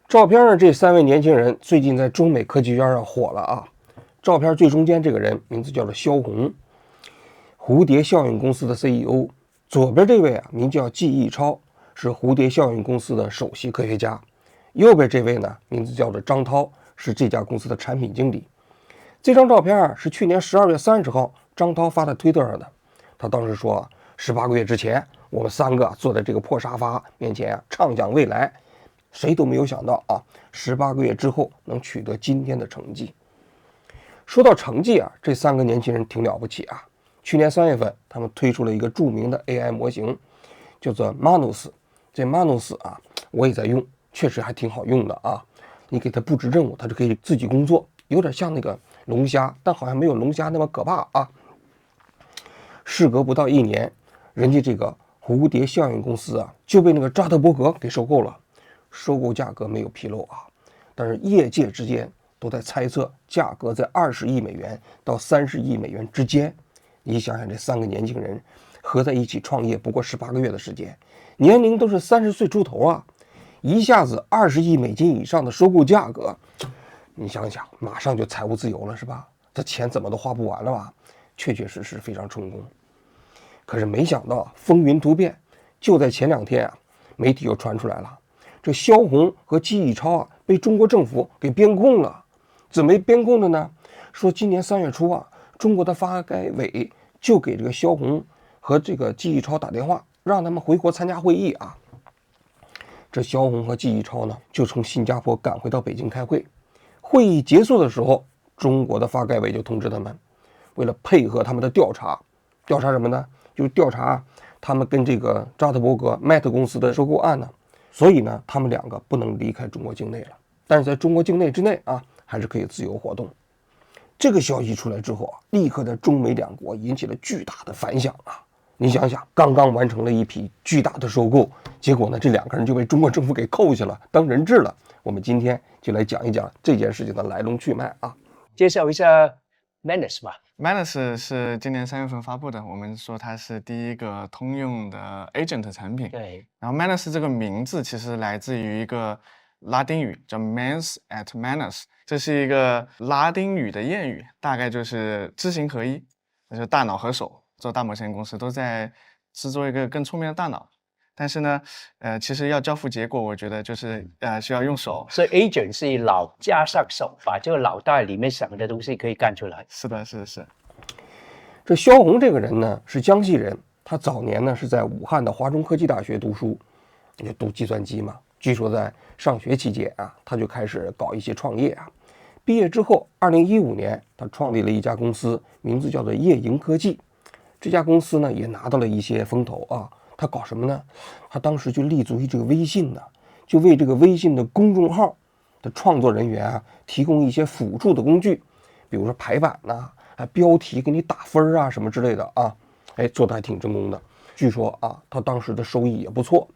照片上这3位年轻人最近在中美科技圈上火了啊。照片最中间这个人名字叫做肖红，蝴蝶效应公司的 CEO。左边这位啊名叫季义超，是蝴蝶效应公司的首席科学家。右边这位呢名字叫做张涛，是这家公司的产品经理。这张照片啊是去年12月30号张涛发在推特上的。他当时说18个月之前，我们3个坐在这个破沙发面前啊畅想未来，谁都没有想到啊18个月之后能取得今天的成绩。说到成绩啊，这3个年轻人挺了不起啊。去年3月份，他们推出了一个著名的 AI 模型，叫做 Manus。这 Manus 啊，我也在用，确实还挺好用的啊。你给它布置任务，它就可以自己工作，有点像那个龙虾，但好像没有龙虾那么可怕啊。事隔不到1年，人家这个蝴蝶效应公司啊就被那个扎特伯格给收购了。收购价格没有披露啊，但是业界之间都在猜测价格在20亿美元到30亿美元之间。你想想，这3个年轻人合在一起创业不过18个月的时间，年龄都是30岁出头啊，一下子20亿美金以上的收购价格，你想想，马上就财务自由了是吧？这钱怎么都花不完了吧？确确实实非常成功。可是没想到风云突变，就在前2天啊，媒体又传出来了，这肖红和季义超啊被中国政府给编控了。怎么编控的呢？说今年3月初啊，中国的发改委就给这个肖红和这个季义超打电话，让他们回国参加会议啊。这肖红和季义超呢，就从新加坡赶回到北京开会。会议结束的时候，中国的发改委就通知他们，为了配合他们的调查，调查什么呢？就是调查他们跟这个扎特伯格 Meta 公司的收购案呢。所以呢，他们2个不能离开中国境内了，但是在中国境内之内啊，还是可以自由活动。这个消息出来之后啊，立刻在中美2国引起了巨大的反响啊！你想想，刚刚完成了一批巨大的收购，结果呢，这2个人就被中国政府给扣下了，当人质了。我们今天就来讲一讲这件事情的来龙去脉啊。介绍一下 Manus 吧。Manus 是今年3月份发布的，我们说它是第一个通用的 agent 产品。对。然后 Manus 这个名字其实来自于一个拉丁语，叫 Mens et Manus， 这是一个拉丁语的谚语，大概就是知行合一，就是大脑和手。做大模型公司都在制作一个更聪明的大脑。但是呢，其实要交付结果，我觉得就是需要用手。所以 agent 是脑加上手，把这个脑袋里面想的东西可以干出来。是的，是。这肖红这个人呢是江西人，他早年呢是在武汉的华中科技大学读书，就读计算机嘛。据说在上学期间啊，他就开始搞一些创业啊。毕业之后，2015年他创立了一家公司，名字叫做夜营科技。这家公司呢也拿到了一些风投啊。他搞什么呢？他当时就立足于这个微信呢，就为这个微信的公众号的创作人员啊提供一些辅助的工具，比如说排版呐、标题给你打分啊什么之类的啊，做得还挺成功的。据说啊，他当时的收益也不错。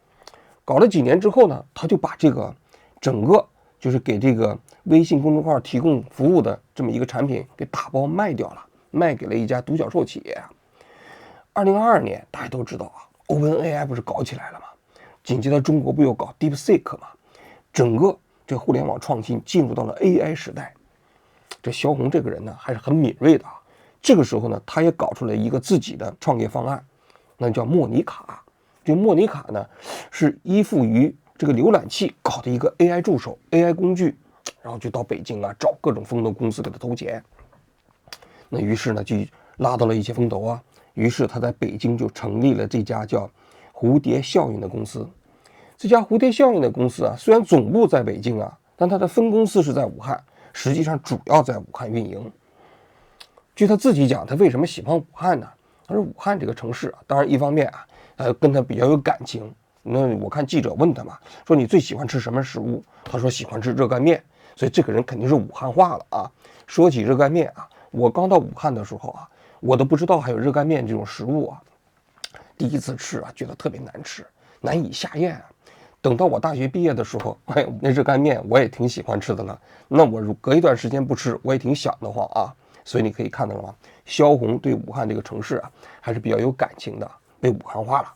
搞了几年之后呢，他就把这个整个就是给这个微信公众号提供服务的这么一个产品给打包卖掉了，卖给了一家独角兽企业。2022年大家都知道啊，OpenAI 不是搞起来了吗？紧接着中国不又搞 DeepSeek 吗？整个这互联网创新进入到了 AI 时代。这肖红这个人呢还是很敏锐的啊。这个时候呢，他也搞出来一个自己的创业方案，那叫莫妮卡。这莫妮卡呢是依附于这个浏览器搞的一个 AI 助手、AI 工具，然后就到北京啊找各种风投公司给他投钱。那于是呢就拉到了一些风投啊。于是他在北京就成立了这家叫蝴蝶效应的公司。这家蝴蝶效应的公司啊，虽然总部在北京啊，但它的分公司是在武汉，实际上主要在武汉运营。据他自己讲，他为什么喜欢武汉呢？他说武汉这个城市啊，当然一方面啊，跟他比较有感情。那我看记者问他嘛，说你最喜欢吃什么食物？他说喜欢吃热干面，所以这个人肯定是武汉话了啊。说起热干面啊，我刚到武汉的时候啊，我都不知道还有热干面这种食物啊，第一次吃啊，觉得特别难吃，难以下咽啊。等到我大学毕业的时候，那热干面我也挺喜欢吃的了。那我隔一段时间不吃，我也挺想得慌啊。所以你可以看到了吗？肖红对武汉这个城市啊，还是比较有感情的，被武汉化了。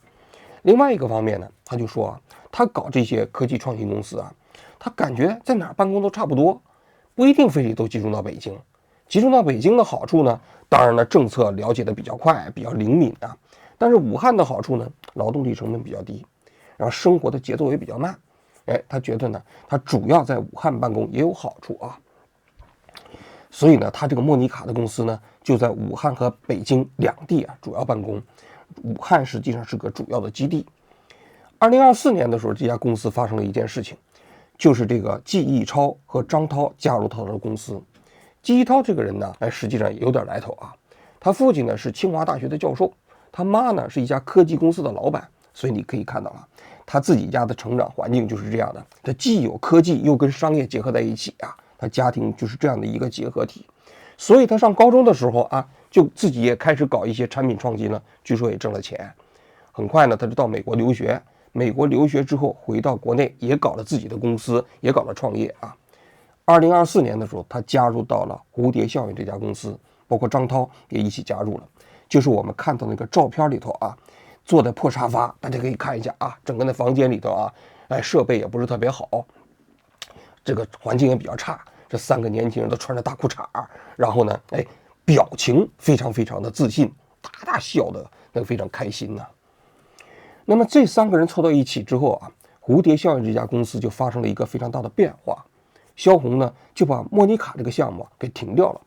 另外一个方面呢，他就说啊，他搞这些科技创新公司啊，他感觉在哪儿办公都差不多，不一定非得都集中到北京。集中到北京的好处呢，当然呢政策了解的比较快，比较灵敏啊。但是武汉的好处呢，劳动力成本比较低，然后生活的节奏也比较慢。他觉得呢，他主要在武汉办公也有好处啊。所以呢，他这个莫妮卡的公司呢，就在武汉和北京两地啊主要办公。武汉实际上是个主要的基地。2024年的时候，这家公司发生了一件事情，就是这个季义超和张涛加入他的公司。季义超这个人呢，实际上也有点来头啊。他父亲呢是清华大学的教授，他妈呢是一家科技公司的老板。所以你可以看到啊，他自己家的成长环境就是这样的，他既有科技又跟商业结合在一起啊，他家庭就是这样的一个结合体。所以他上高中的时候啊，就自己也开始搞一些产品创新了，据说也挣了钱。很快呢，他就到美国留学。美国留学之后回到国内，也搞了自己的公司，也搞了创业啊。2024年的时候，他加入到了蝴蝶效应这家公司，包括张涛也一起加入了。就是我们看到那个照片里头啊，坐在破沙发，大家可以看一下啊，整个那房间里头啊，设备也不是特别好，这个环境也比较差。这3个年轻人都穿着大裤衩，然后呢，表情非常非常的自信，大大笑的那个非常开心呐。那么这3个人凑到一起之后啊，蝴蝶效应这家公司就发生了一个非常大的变化。萧红呢就把莫妮卡这个项目给停掉了，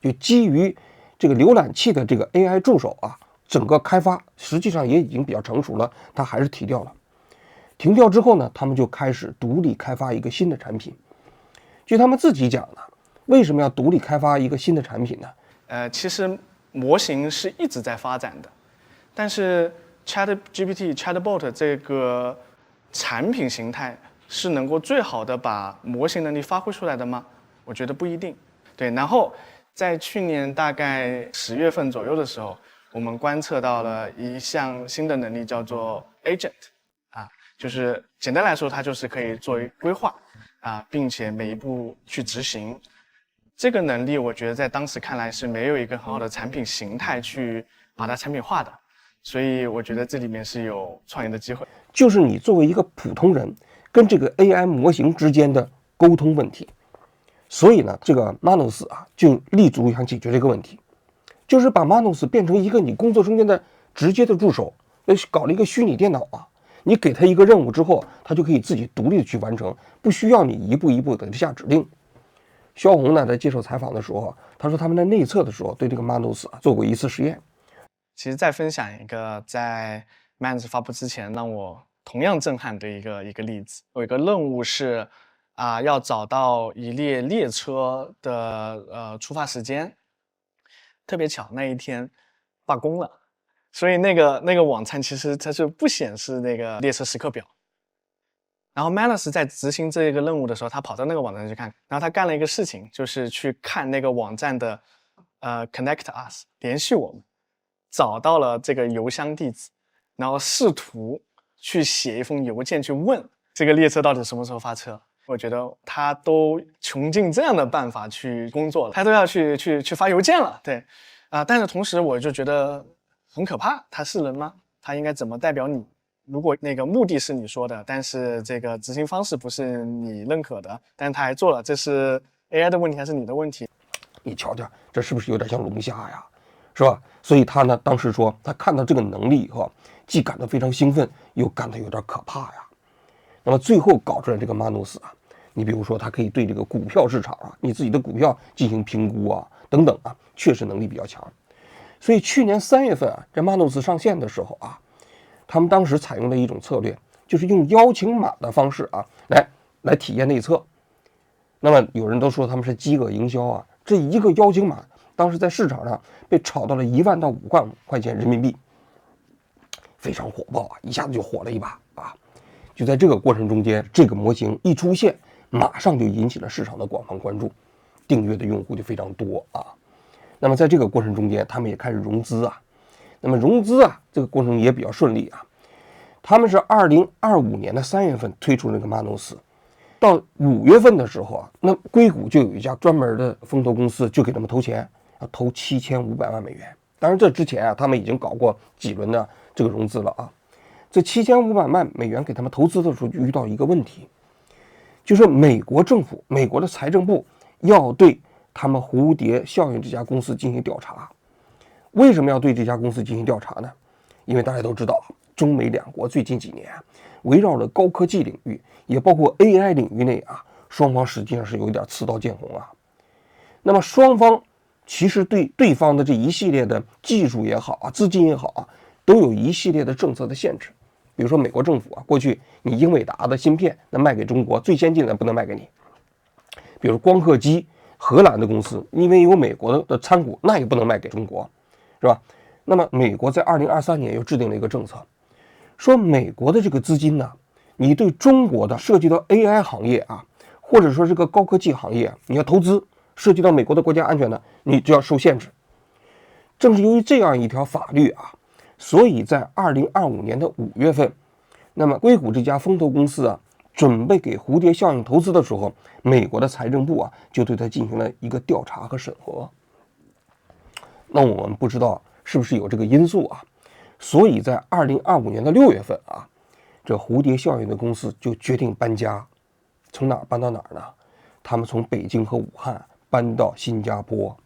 就基于这个浏览器的这个 AI 助手啊，整个开发实际上也已经比较成熟了，他还是停掉了。停掉之后呢，他们就开始独立开发一个新的产品。据他们自己讲呢，为什么要独立开发一个新的产品呢？其实模型是一直在发展的，但是 ChatGPT、Chatbot 这个产品形态是能够最好的把模型能力发挥出来的吗？我觉得不一定。对，然后在去年大概10月份左右的时候，我们观测到了一项新的能力，叫做 Agent，就是简单来说，它就是可以作为规划并且每一步去执行。这个能力，我觉得在当时看来是没有一个很好的产品形态去把它产品化的，所以我觉得这里面是有创业的机会。就是你作为一个普通人跟这个 AI 模型之间的沟通问题。所以呢，这个 Manos 就立足想解决这个问题，就是把 Manos 变成一个你工作中间的直接的助手，搞了一个虚拟电脑啊。你给他一个任务之后，他就可以自己独立的去完成，不需要你一步一步的下指令。萧红呢在接受采访的时候，他说他们在内测的时候对这个 Manos 做过一次实验。其实再分享一个在 Manos 发布之前让我同样震撼的一个例子。有一个任务是要找到一列列车的出发时间，特别巧那一天罢工了，所以那个网站其实它是不显示那个列车时刻表。然后 Manos 在执行这个任务的时候，他跑到那个网站去看，然后他干了一个事情，就是去看那个网站的Connect Us 联系我们，找到了这个邮箱地址，然后试图去写一封邮件去问这个列车到底什么时候发车。我觉得他都穷尽这样的办法去工作了，他都要去发邮件了，对但是同时我就觉得很可怕，他是人吗？他应该怎么代表你？如果那个目的是你说的，但是这个执行方式不是你认可的，但是他还做了，这是 AI 的问题还是你的问题？你瞧瞧，这是不是有点像龙虾呀？是吧？所以他呢，当时说他看到这个能力以后，既感到非常兴奋，又感到有点可怕呀。那么最后搞出来这个 Manos 你比如说他可以对这个股票市场你自己的股票进行评估等等确实能力比较强。所以去年3月份这 Manos 上线的时候他们当时采用了一种策略，就是用邀请码的方式来体验内测。那么有人都说他们是饥饿营销这一个邀请码当时在市场上被炒到了1万到5万块钱人民币，非常火爆一下子就火了一把就在这个过程中间，这个模型一出现，马上就引起了市场的广泛关注，订阅的用户就非常多那么在这个过程中间，他们也开始融资那么融资这个过程也比较顺利他们是2025年的3月份推出那个 Manos， 到5月份的时候那硅谷就有一家专门的风投公司就给他们投钱，要投7500万美元。当然这之前他们已经搞过几轮的这个融资了这7500万美元给他们投资的时候就遇到一个问题，就是美国政府、美国的财政部要对他们蝴蝶效应这家公司进行调查。为什么要对这家公司进行调查呢？因为大家都知道，中美两国最近几年围绕着高科技领域，也包括 AI 领域内双方实际上是有一点刺刀见红那么双方其实对对方的这一系列的技术也好资金也好都有一系列的政策的限制。比如说美国政府过去你英伟达的芯片那卖给中国最先进的不能卖给你，比如光刻机，荷兰的公司因为有美国的参股，那也不能卖给中国，是吧？那么美国在2023年又制定了一个政策，说美国的这个资金你对中国的涉及到 AI 行业或者说这个高科技行业你要投资，涉及到美国的国家安全呢，你就要受限制。正是由于这样一条法律所以在2025年的5月份，那么硅谷这家风投公司准备给蝴蝶效应投资的时候，美国的财政部就对它进行了一个调查和审核。那我们不知道是不是有这个因素所以在2025年的6月份这蝴蝶效应的公司就决定搬家，从哪儿搬到哪儿呢？他们从北京和武汉搬到新加坡。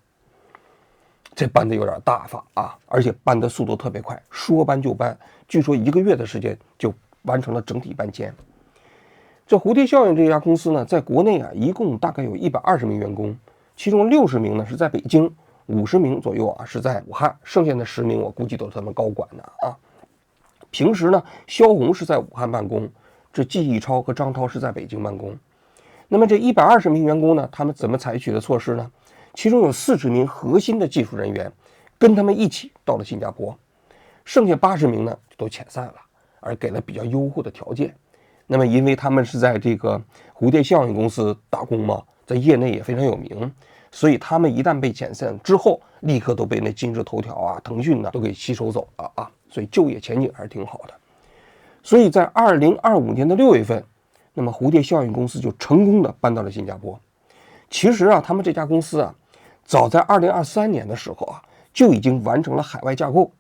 这搬的有点大法而且搬的速度特别快，说搬就搬，据说1个月的时间就完成了整体搬迁。这蝴蝶效应这家公司呢，在国内一共大概有120名员工，其中60名呢是在北京，50名左右是在武汉，剩下的10名我估计都是他们高管的平时呢，肖红是在武汉办公，这季义超和张涛是在北京办公。那么这120名员工呢，他们怎么采取的措施呢？其中有40名核心的技术人员跟他们一起到了新加坡，剩下80名呢都遣散了，而给了比较优厚的条件。那么因为他们是在这个蝴蝶效应公司打工嘛，在业内也非常有名，所以他们一旦被遣散之后，立刻都被那今日头条腾讯呢都给吸收走了所以就业前景还是挺好的。所以在2025年的6月份，那么蝴蝶效应公司就成功的搬到了新加坡。其实他们这家公司早在2023年的时候就已经完成了海外架构。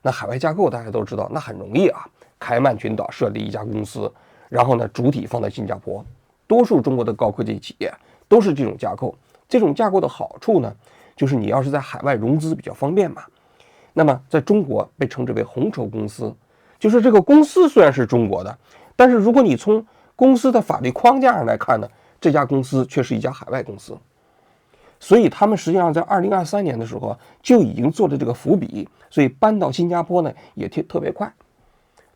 那海外架构大家都知道，那很容易开曼群岛设立一家公司，然后呢主体放在新加坡。多数中国的高科技企业都是这种架构。这种架构的好处呢，就是你要是在海外融资比较方便嘛。那么在中国被称之为红筹公司，就是这个公司虽然是中国的，但是如果你从公司的法律框架上来看呢，这家公司却是一家海外公司。所以他们实际上在2023年的时候就已经做了这个伏笔，所以搬到新加坡呢也特别快。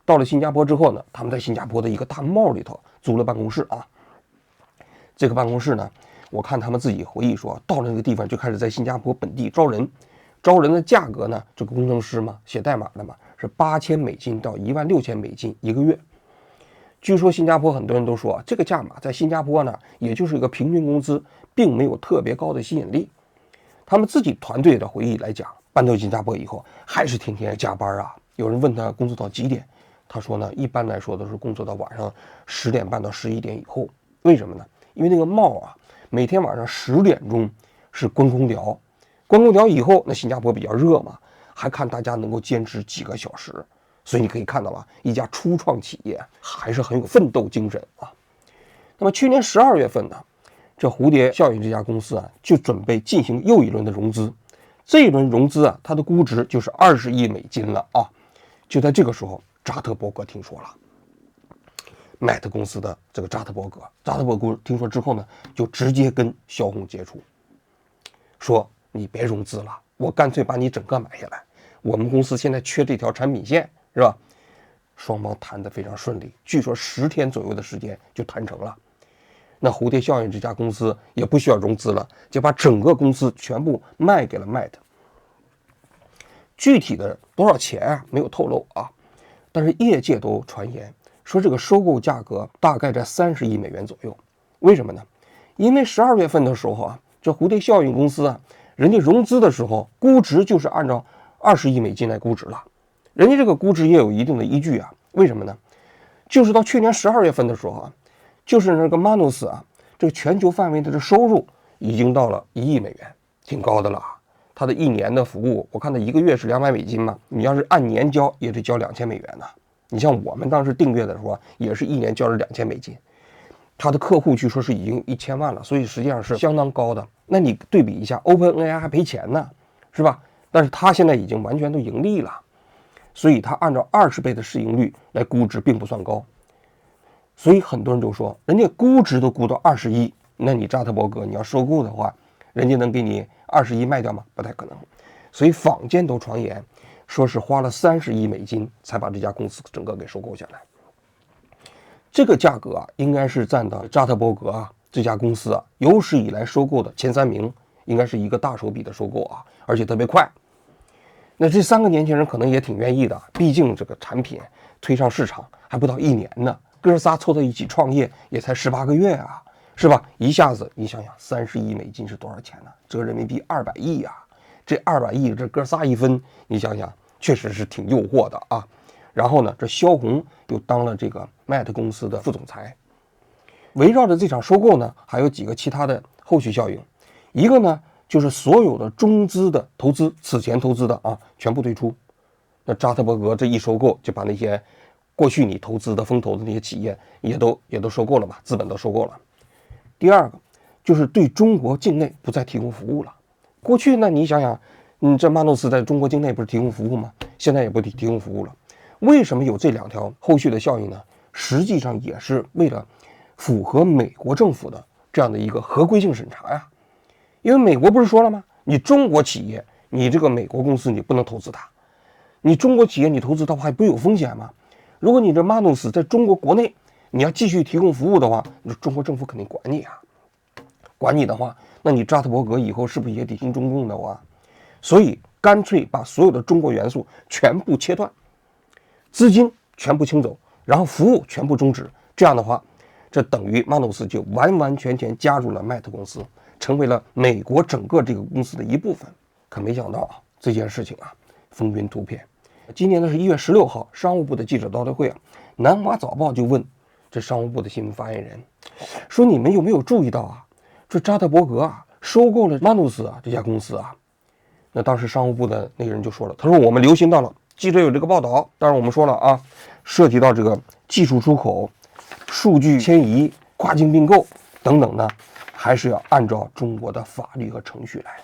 到了新加坡之后呢，他们在新加坡的一个大 mall 里头租了办公室这个办公室呢，我看他们自己回忆说，到了那个地方就开始在新加坡本地招人。招人的价格呢，这个工程师嘛，写代码的嘛，是$8000到$16000一个月。据说新加坡很多人都说这个价码在新加坡呢，也就是一个平均工资，并没有特别高的吸引力。他们自己团队的回忆来讲，搬到新加坡以后还是天天加班有人问他工作到几点，他说呢，一般来说都是工作到晚上10点半到11点以后。为什么呢？因为那个mall每天晚上10点钟是关空调，关空调以后，那新加坡比较热嘛，还看大家能够坚持几个小时。所以你可以看到一家初创企业还是很有奋斗精神那么去年12月份呢，这蝴蝶效应这家公司就准备进行又一轮的融资。这一轮融资它的估值就是20亿美金了就在这个时候，扎特伯格听说了。Meta 公司的这个扎特伯格听说之后呢，就直接跟肖红接触，说你别融资了，我干脆把你整个买下来，我们公司现在缺这条产品线，是吧？双方谈得非常顺利，据说10天左右的时间就谈成了。那蝴蝶效应这家公司也不需要融资了，就把整个公司全部卖给了 Meta。具体的多少钱没有透露但是业界都传言说这个收购价格大概在30亿美元左右。为什么呢？因为12月份的时候这蝴蝶效应公司人家融资的时候估值就是按照20亿美金来估值了，人家这个估值也有一定的依据为什么呢？就是到去年12月份的时候就是那个 Manus 这个全球范围的收入已经到了1亿美元，挺高的了。他的一年的服务，我看他1个月是200美金嘛，你要是按年交也得交2000美元呢。你像我们当时订阅的时候也是一年交了2000美金。它的客户据说是已经1000万了，所以实际上是相当高的。那你对比一下 ，OpenAI 还赔钱呢，是吧？但是它现在已经完全都盈利了，所以它按照20倍的市盈率来估值并不算高。所以很多人就说，人家估值都估到20亿，那你扎特伯格你要收购的话，人家能给你20亿卖掉吗？不太可能。所以坊间都传言说是花了30亿美金才把这家公司整个给收购下来。这个价格啊，应该是占到扎特伯格啊这家公司啊有史以来收购的前3名，应该是一个大手笔的收购啊，而且特别快。那这3个年轻人可能也挺愿意的，毕竟这个产品推上市场还不到1年呢，哥仨凑到一起创业也才18个月啊，是吧？一下子你想想，30亿美金是多少钱呢？折人民币200亿啊！这200亿，这哥仨一分，你想想，确实是挺诱惑的啊。然后呢，这萧红又当了这个 Meta 公司的副总裁。围绕着这场收购呢，还有几个其他的后续效应。一个呢，就是所有的中资的投资，此前投资的啊，全部退出。那扎特伯格这一收购，就把那些过去你投资的风投的那些企业也都收购了嘛，资本都收购了。第二个就是对中国境内不再提供服务了。过去呢，你想想，这马诺斯在中国境内不是提供服务吗？现在也不提供服务了。为什么有这2条后续的效应呢？实际上也是为了符合美国政府的这样的一个合规性审查呀。因为美国不是说了吗？你中国企业，你这个美国公司你不能投资它，你中国企业你投资它还不有风险吗？如果你这马诺斯在中国国内你要继续提供服务的话，中国政府肯定管你啊。管你的话，那你扎特伯格以后是不是也得听中共的话？所以干脆把所有的中国元素全部切断，资金全部清走，然后服务全部终止。这样的话，这等于马诺斯就完完全全加入了麦特公司，成为了美国整个这个公司的一部分。可没想到啊，这件事情啊风云突变。今年的是1月16号，商务部的记者招待会啊，南华早报就问这商务部的新闻发言人说：“你们有没有注意到啊？这扎特伯格啊收购了马诺斯啊这家公司啊？”那当时商务部的那个人就说了，他说：“我们留心到了，记者有这个报道，但是我们说了啊，涉及到这个技术出口、数据迁移、跨境并购等等呢，还是要按照中国的法律和程序来。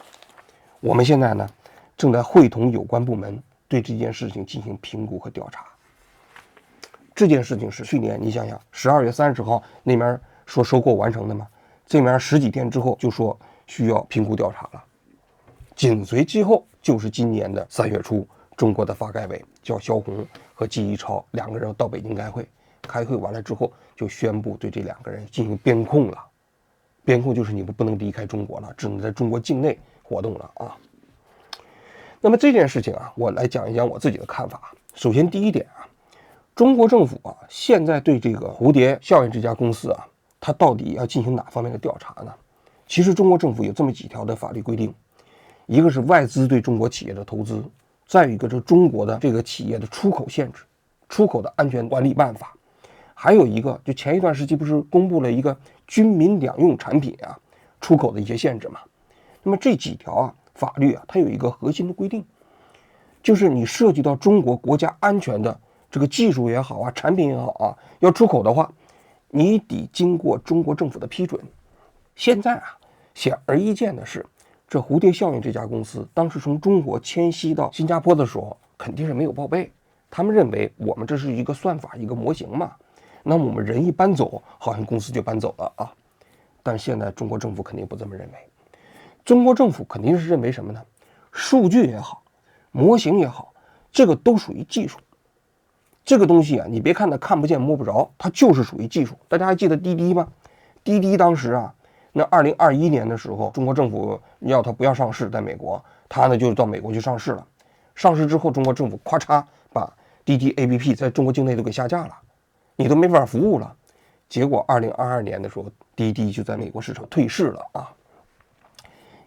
我们现在呢，正在会同有关部门对这件事情进行评估和调查。”这件事情是去年，你想想，12月30号那边说收购完成的嘛，这边10几天之后就说需要评估调查了。紧随其后就是今年的3月初，中国的发改委叫萧红和季一超2个人到北京开会，开会完了之后就宣布对这2个人进行边控了。边控就是你们不能离开中国了，只能在中国境内活动了啊。那么这件事情啊，我来讲一讲我自己的看法。首先第一点啊，中国政府啊现在对这个蝴蝶效应这家公司啊，它到底要进行哪方面的调查呢？其实中国政府有这么几条的法律规定，一个是外资对中国企业的投资，再有一个是中国的这个企业的出口限制，出口的安全管理办法，还有一个就前一段时期不是公布了一个军民两用产品啊出口的一些限制嘛。那么这几条啊法律啊，它有一个核心的规定，就是你涉及到中国国家安全的这个技术也好啊，产品也好啊，要出口的话，你得经过中国政府的批准。现在啊，显而易见的是，这蝴蝶效应这家公司当时从中国迁徙到新加坡的时候，肯定是没有报备。他们认为我们这是一个算法，一个模型嘛，那么我们人一搬走，好像公司就搬走了啊。但现在中国政府肯定不这么认为，中国政府肯定是认为什么呢？数据也好，模型也好，这个都属于技术。这个东西啊，你别看它看不见摸不着，它就是属于技术。大家还记得滴滴吗？滴滴当时啊，那2021年的时候，中国政府要它不要上市，在美国，它呢就到美国去上市了。上市之后，中国政府咔嚓把滴滴 APP 在中国境内都给下架了，你都没法服务了。结果2022年的时候，滴滴就在美国市场退市了啊。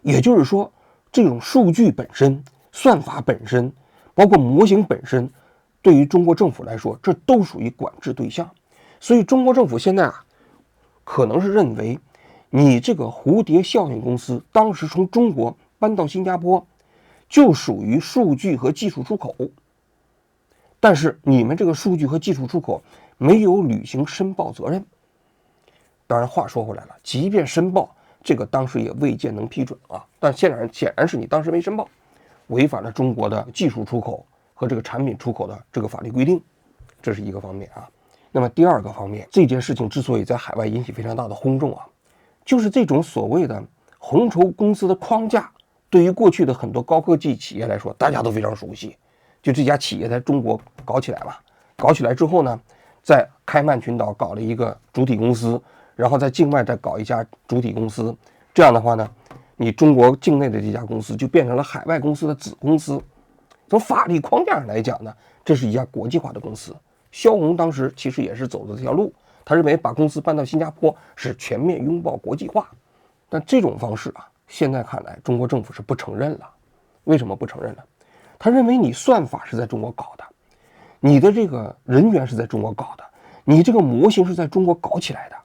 也就是说，这种数据本身、算法本身，包括模型本身，对于中国政府来说，这都属于管制对象。所以中国政府现在啊，可能是认为你这个蝴蝶效应公司当时从中国搬到新加坡，就属于数据和技术出口。但是你们这个数据和技术出口没有履行申报责任，当然话说回来了，即便申报，这个当时也未见能批准啊。但显然是你当时没申报，违反了中国的技术出口和这个产品出口的这个法律规定，这是一个方面啊。那么第二个方面，这件事情之所以在海外引起非常大的轰动啊，就是这种所谓的红筹公司的框架，对于过去的很多高科技企业来说，大家都非常熟悉。就这家企业在中国搞起来嘛，搞起来之后呢，在开曼群岛搞了一个主体公司，然后在境外再搞一家主体公司，这样的话呢，你中国境内的这家公司就变成了海外公司的子公司。从法律框架上来讲呢，这是一家国际化的公司。萧红当时其实也是走的这条路，他认为把公司搬到新加坡是全面拥抱国际化。但这种方式啊，现在看来中国政府是不承认了。为什么不承认呢？他认为你算法是在中国搞的，你的这个人员是在中国搞的，你这个模型是在中国搞起来的。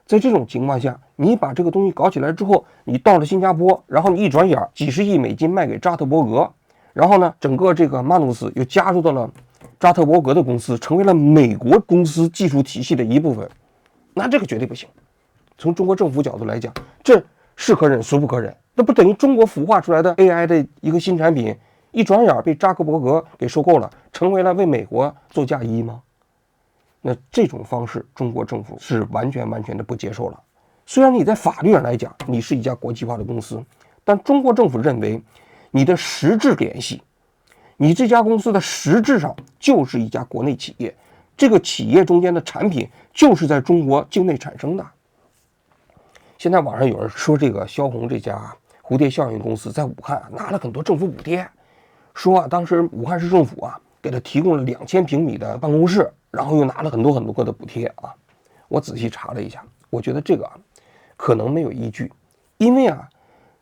在这种情况下，你把这个东西搞起来之后，你到了新加坡，然后你一转眼几十亿美金卖给扎特伯格，然后呢，整个这个马努斯又加入到了扎特伯格的公司，成为了美国公司技术体系的一部分，那这个绝对不行。从中国政府角度来讲，这是可忍孰不可忍？那不等于中国孵化出来的 AI 的一个新产品，一转眼被扎克伯格给收购了，成为了为美国做嫁衣吗？那这种方式，中国政府是完全的不接受了。虽然你在法律上来讲，你是一家国际化的公司，但中国政府认为你的实质联系，你这家公司的实质上就是一家国内企业，这个企业中间的产品就是在中国境内产生的。现在网上有人说，这个萧红这家蝴蝶效应公司在武汉拿了很多政府补贴，说当时武汉市政府给他提供了2000平米的办公室，然后又拿了很多的补贴啊。我仔细查了一下，我觉得这个可能没有依据，因为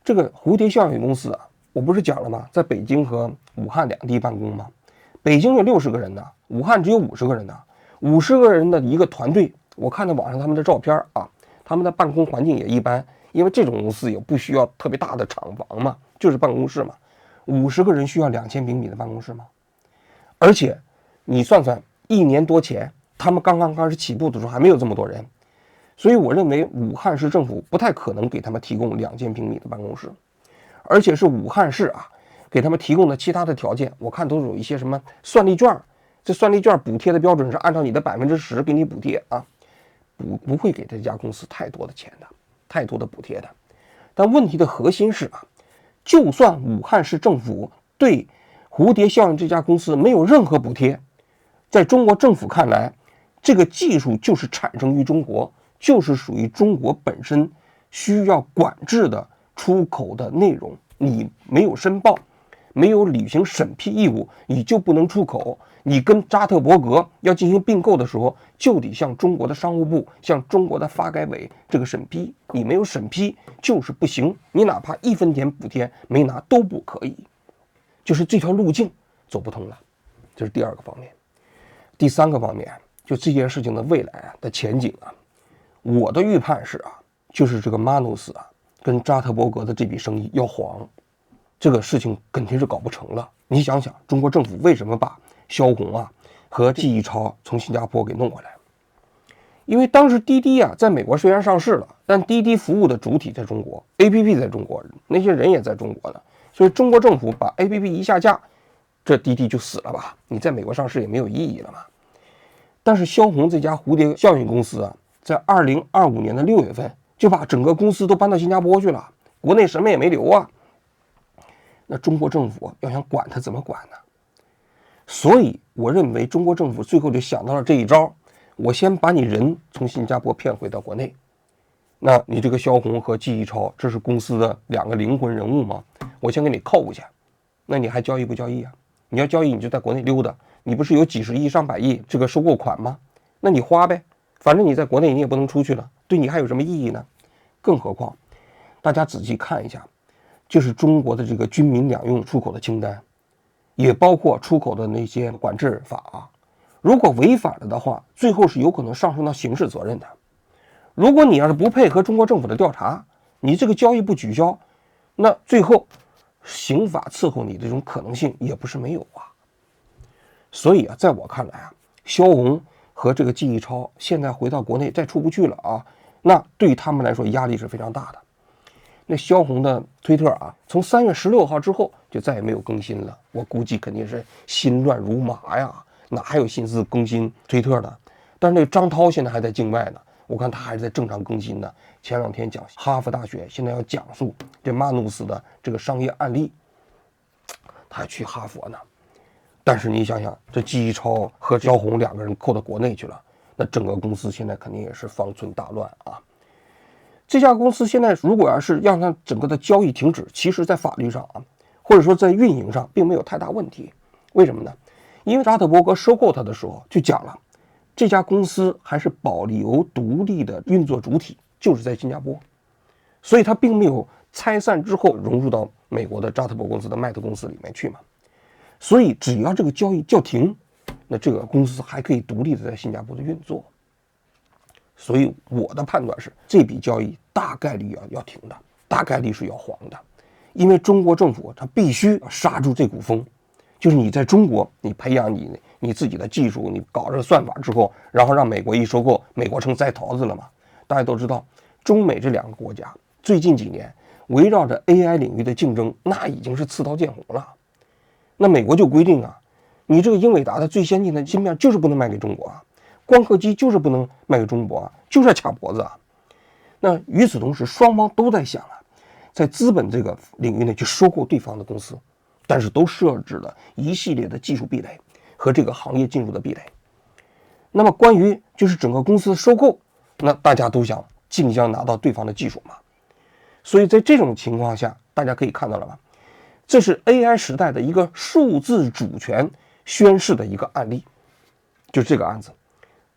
这个蝴蝶效应公司我不是讲了吗？在北京和武汉两地办公吗？北京有60个人呢，武汉只有50个人呢，50个人的一个团队。我看到网上他们的照片他们的办公环境也一般，因为这种公司也不需要特别大的厂房嘛，就是办公室嘛。50个人需要2000平米的办公室吗？而且你算算，1年多前他们刚开始起步的时候还没有这么多人，所以我认为武汉市政府不太可能给他们提供2000平米的办公室，而且是武汉市给他们提供的其他的条件，我看都有一些什么算力券，这算力券补贴的标准是按照你的10%给你补贴不会给这家公司太多的钱的，太多的补贴的。但问题的核心是就算武汉市政府对蝴蝶效应这家公司没有任何补贴，在中国政府看来，这个技术就是产生于中国，就是属于中国本身需要管制的出口的内容，你没有申报，没有履行审批义务，你就不能出口。你跟扎特伯格要进行并购的时候，就得向中国的商务部、向中国的发改委这个审批，你没有审批就是不行，你哪怕1分钱补贴没拿都不可以，就是这条路径走不通了。这是第二个方面。第三个方面，就这件事情的未来的前景我的预判是就是这个马努斯跟扎特伯格的这笔生意要黄，这个事情肯定是搞不成了。你想想，中国政府为什么把萧红和季逸超从新加坡给弄回来？因为当时滴滴在美国虽然上市了，但滴滴服务的主体在中国， APP 在中国，那些人也在中国呢，所以中国政府把 APP 一下架，这滴滴就死了吧，你在美国上市也没有意义了嘛。但是萧红这家蝴蝶效应公司在2025年的6月份就把整个公司都搬到新加坡去了，国内什么也没留那中国政府要想管它怎么管呢？所以我认为中国政府最后就想到了这一招，我先把你人从新加坡骗回到国内，那你这个萧红和季逸超这是公司的2个灵魂人物吗？我先给你扣下，那你还交易不交易你要交易你就在国内溜达，你不是有几十亿上百亿这个收购款吗？那你花呗，反正你在国内你也不能出去了，对你还有什么意义呢？更何况大家仔细看一下，就是中国的这个军民两用出口的清单，也包括出口的那些管制法如果违反了的话，最后是有可能上升到刑事责任的。如果你要是不配合中国政府的调查，你这个交易不取消，那最后刑法伺候你的这种可能性也不是没有所以在我看来萧红和这个季逸超现在回到国内再出不去了那对于他们来说压力是非常大的。那萧红的推特啊，从3月16号之后就再也没有更新了，我估计肯定是心乱如麻呀，哪还有心思更新推特呢？但是那个张涛现在还在境外呢，我看他还在正常更新呢。前2天讲哈佛大学现在要讲述这马努斯的这个商业案例，他还去哈佛呢。但是你想想，这季一超和萧红2个人扣到国内去了，那整个公司现在肯定也是方寸大乱啊。这家公司现在如果要是让它整个的交易停止，其实在法律上啊，或者说在运营上并没有太大问题。为什么呢？因为扎特伯格收购它的时候就讲了，这家公司还是保留独立的运作主体，就是在新加坡，所以它并没有拆散之后融入到美国的扎特伯公司的麦特公司里面去嘛。所以只要这个交易叫停，那这个公司还可以独立的在新加坡的运作。所以我的判断是，这笔交易大概率要停的，大概率是要黄的，因为中国政府它必须刹住这股风，就是你在中国，你培养你自己的技术，你搞这个算法之后，然后让美国一收购，美国成栽桃子了嘛？大家都知道，中美这2个国家最近几年围绕着 AI 领域的竞争，那已经是刺刀见红了。那美国就规定啊，你这个英伟达的最先进的芯片就是不能卖给中国啊。光刻机就是不能卖给中国啊，就是要卡脖子啊。那与此同时，双方都在想啊，在资本这个领域内去收购对方的公司，但是都设置了一系列的技术壁垒和这个行业进入的壁垒。那么关于就是整个公司的收购，那大家都想竞相拿到对方的技术嘛。所以在这种情况下，大家可以看到了吧，这是 AI 时代的一个数字主权宣示的一个案例，就是这个案子。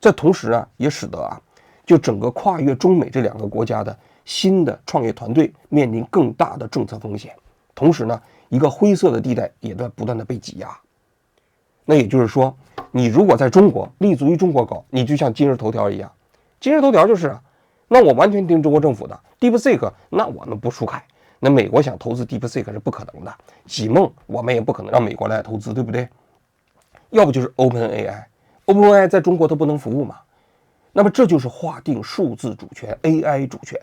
这同时啊，也使得啊，就整个跨越中美这2个国家的新的创业团队面临更大的政策风险。同时呢，一个灰色的地带也在不断的被挤压。那也就是说，你如果在中国立足于中国搞，你就像今日头条一样，今日头条就是啊，那我完全听中国政府的 DeepSeek， 那我们不出海。那美国想投资 DeepSeek 是不可能的，几梦我们也不可能让美国来投资，对不对？要不就是 OpenAI。OpenAI 在中国它不能服务嘛？那么这就是划定数字主权 AI 主权。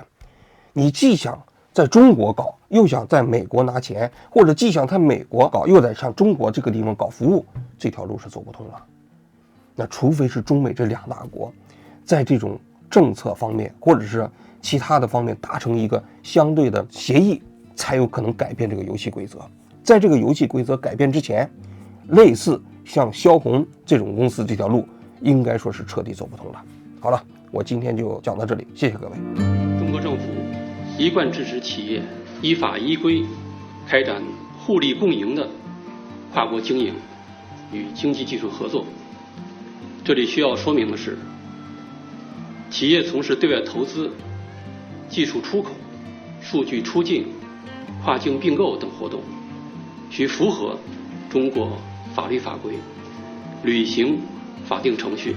你既想在中国搞，又想在美国拿钱，或者既想在美国搞，又在向中国这个地方搞服务，这条路是走不通了。那除非是中美这2大国在这种政策方面或者是其他的方面达成一个相对的协议，才有可能改变这个游戏规则。在这个游戏规则改变之前，类似像萧红这种公司这条路应该说是彻底走不通了。好了，我今天就讲到这里，谢谢各位。中国政府一贯支持企业依法依规开展互利共赢的跨国经营与经济技术合作。这里需要说明的是，企业从事对外投资、技术出口、数据出境、跨境并购等活动，需符合中国法律法规，履行法定程序。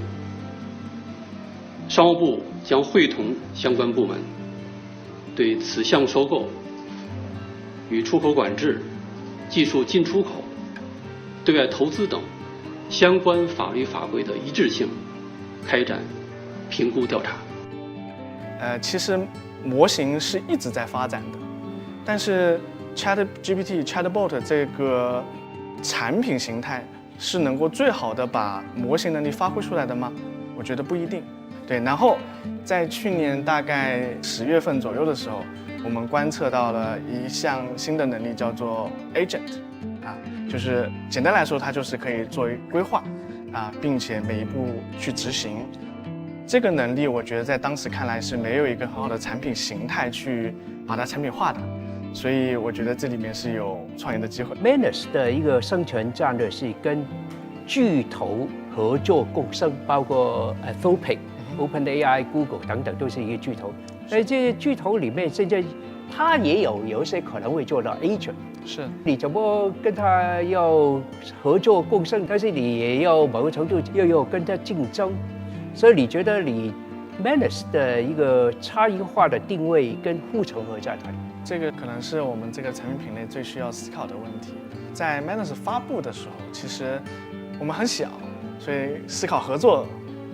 商务部将会同相关部门，对此项收购与出口管制、技术进出口、对外投资等相关法律法规的一致性开展评估调查。其实模型是一直在发展的，但是 ChatGPT、Chatbot 这个产品形态是能够最好的把模型能力发挥出来的吗？我觉得不一定。对，然后在去年大概10月份左右的时候，我们观测到了一项新的能力，叫做 Agent，就是简单来说，它就是可以作为规划并且每一步去执行。这个能力，我觉得在当时看来是没有一个很好的产品形态去把它产品化的。所以我觉得这里面是有创业的机会。Manus 的一个生存战略是跟巨头合作共生，包括Anthropic、OpenAI、Google 等等都是一个巨头。所以这些巨头里面，现在它也有一些可能会做到 agent。是，你怎么跟他要合作共生，但是你也要某个程度又要跟他竞争。所以你觉得你 Manus 的一个差异化的定位跟护城河在哪里？这个可能是我们这个产品品类最需要思考的问题。在 Manus 发布的时候，其实我们很小，所以思考合作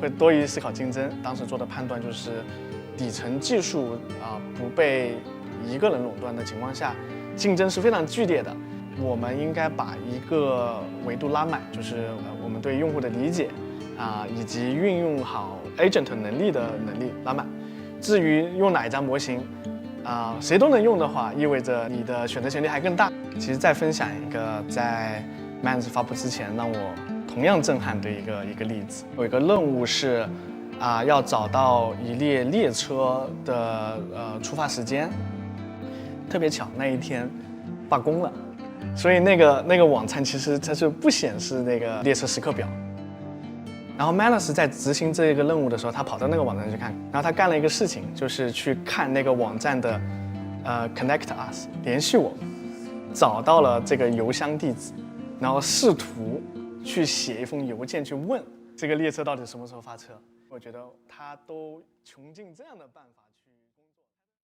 会多于思考竞争。当时做的判断就是，底层技术不被一个人垄断的情况下，竞争是非常剧烈的。我们应该把一个维度拉满，就是我们对用户的理解以及运用好 agent 能力的能力拉满。至于用哪一张模型谁都能用的话，意味着你的选择权利还更大。其实再分享一个在 Manus 发布之前让我同样震撼的一个例子，有一个任务是要找到一列列车的出发时间，特别巧那一天罢工了，所以那个网站其实它是不显示那个列车时刻表。然后 Manus 在执行这个任务的时候，他跑到那个网站去看，然后他干了一个事情，就是去看那个网站的Connect Us 联系我，找到了这个邮箱地址，然后试图去写一封邮件去问这个列车到底什么时候发车。我觉得他都穷尽这样的办法。